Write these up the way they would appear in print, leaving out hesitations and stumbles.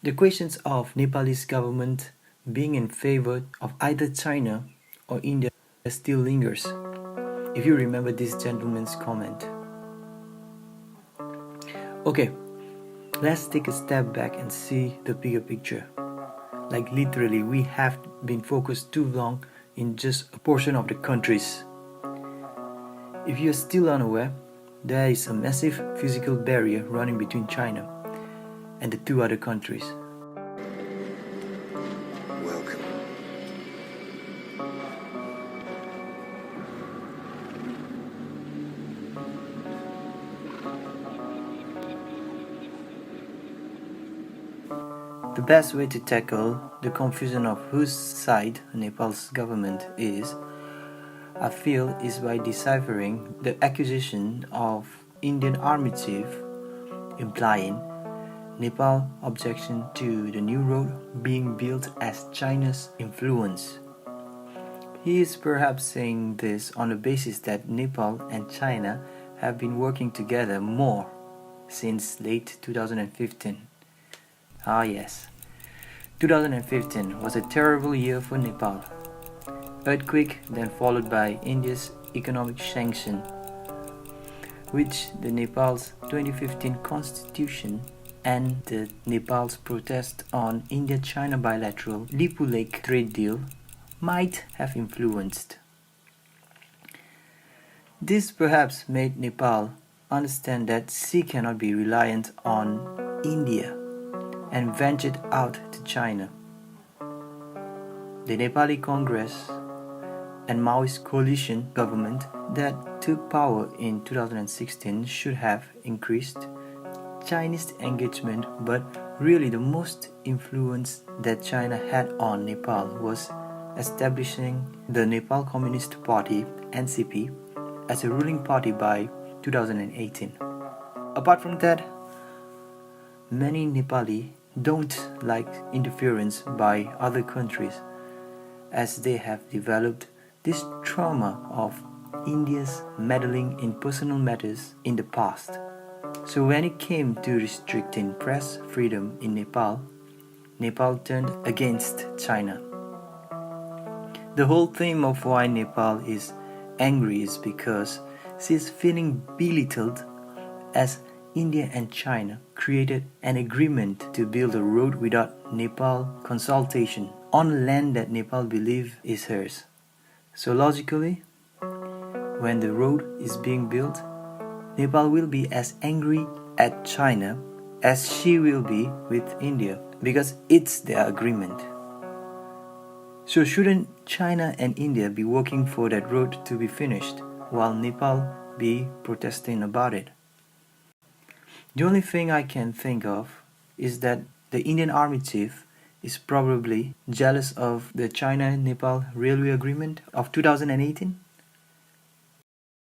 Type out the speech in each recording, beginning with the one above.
The questions of Nepalese government being in favor of either China or India still lingers, if you remember this gentleman's comment. Okay, let's take a step back and see the bigger picture. Like literally, we have been focused too long in just a portion of the countries. If you're still unaware, there is a massive physical barrier running between China and the two other countries. Welcome. The best way to tackle the confusion of whose side Nepal's government is, I feel, is by deciphering the accusation of Indian Army Chief, implying Nepal objection to the new road being built as China's influence. He is perhaps saying this on the basis that Nepal and China have been working together more since late 2015. Ah yes, 2015 was a terrible year for Nepal. Earthquake then followed by India's economic sanction, which the Nepal's 2015 constitution and the Nepal's protest on India-China bilateral Lipulekh trade deal might have influenced. This perhaps made Nepal understand that she cannot be reliant on India and ventured out to China. The Nepali Congress and Maoist coalition government that took power in 2016 should have increased Chinese engagement, but really the most influence that China had on Nepal was establishing the Nepal Communist Party (NCP) as a ruling party by 2018. Apart from that, many Nepali don't like interference by other countries, as they have developed this trauma of India's meddling in personal matters in the past. So when it came to restricting press freedom in Nepal, Nepal turned against China. The whole theme of why Nepal is angry is because she is feeling belittled as India and China created an agreement to build a road without Nepal consultation on land that Nepal believes is hers. So logically, when the road is being built, Nepal will be as angry at China as she will be with India because it's their agreement. So shouldn't China and India be working for that road to be finished while Nepal be protesting about it? The only thing I can think of is that the Indian Army Chief is probably jealous of the China-Nepal Railway Agreement of 2018.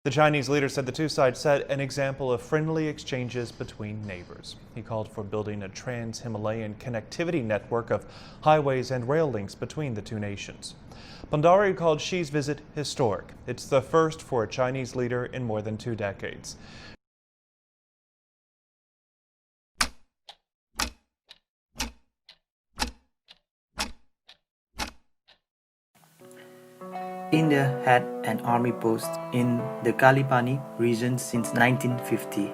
The Chinese leader said the two sides set an example of friendly exchanges between neighbors. He called for building a trans-Himalayan connectivity network of highways and rail links between the two nations. Bhandari called Xi's visit historic. It's the first for a Chinese leader in more than 2 decades. India had an army post in the Kalipani region since 1950.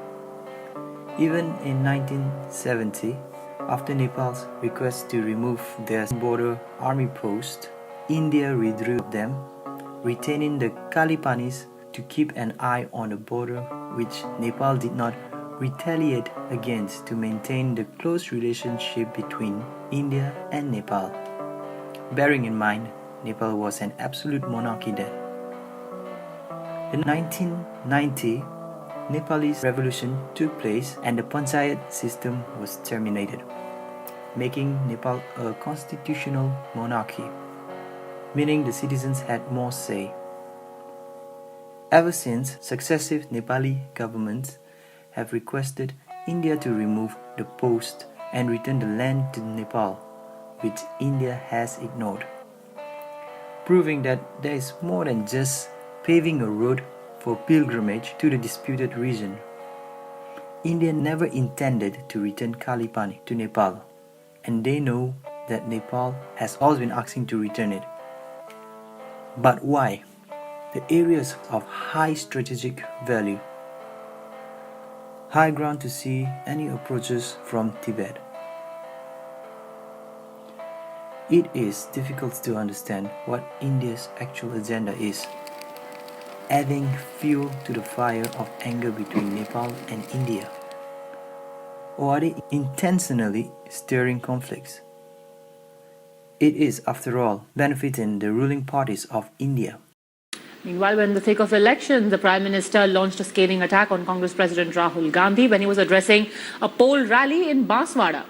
Even in 1970, after Nepal's request to remove their border army post, India withdrew them, retaining the Kalipanis to keep an eye on the border, which Nepal did not retaliate against to maintain the close relationship between India and Nepal. Bearing in mind, Nepal was an absolute monarchy then. The 1990 Nepalese revolution took place and the panchayat system was terminated, making Nepal a constitutional monarchy, meaning the citizens had more say. Ever since, successive Nepali governments have requested India to remove the post and return the land to Nepal, which India has ignored, proving that there is more than just paving a road for pilgrimage to the disputed region. India never intended to return Kalipani to Nepal, and they know that Nepal has always been asking to return it. But why? The areas of high strategic value, high ground to see any approaches from Tibet. It is difficult to understand what India's actual agenda is, adding fuel to the fire of anger between Nepal and India. Or are they intentionally stirring conflicts? It is, after all, benefiting the ruling parties of India. Meanwhile, when in the thick of elections, the Prime Minister launched a scathing attack on Congress President Rahul Gandhi when he was addressing a poll rally in Banswara.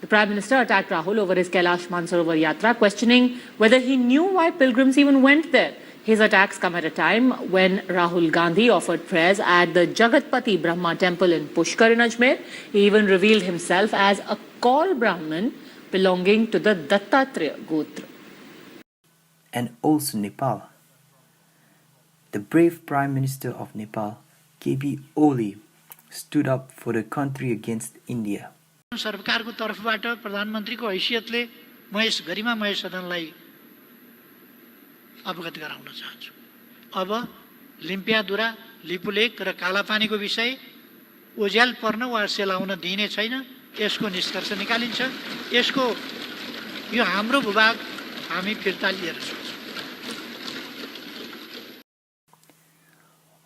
The Prime Minister attacked Rahul over his Kailash Mansarovar Yatra, questioning whether he knew why pilgrims even went there. His attacks come at a time when Rahul Gandhi offered prayers at the Jagatpati Brahma temple in Pushkar in Ajmer. He even revealed himself as a Kaul Brahmin belonging to the Dattatreya Gotra. And also Nepal. The brave Prime Minister of Nepal, KB Oli, stood up for the country against India. सरकारको तर्फबाट प्रधानमन्त्रीको हैसियतले म yes गरिमामय सदनलाई अवगत गराउन चाहन्छु। अब लिम्पियादुरा, लिपुलेक र कालापानीको विषय ओझ्याल पर्न वा सेलाउन दिइने छैन। यसको निष्कर्ष निकालिन्छ। यसको यो हाम्रो भूभाग हामी फिर्ता लिएर छौँ।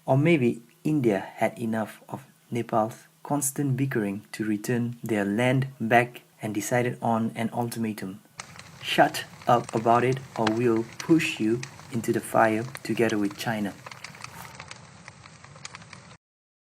Or maybe India had enough of Nepal's constant bickering to return their land back and decided on an ultimatum. Shut up about it or we'll push you into the fire together with China.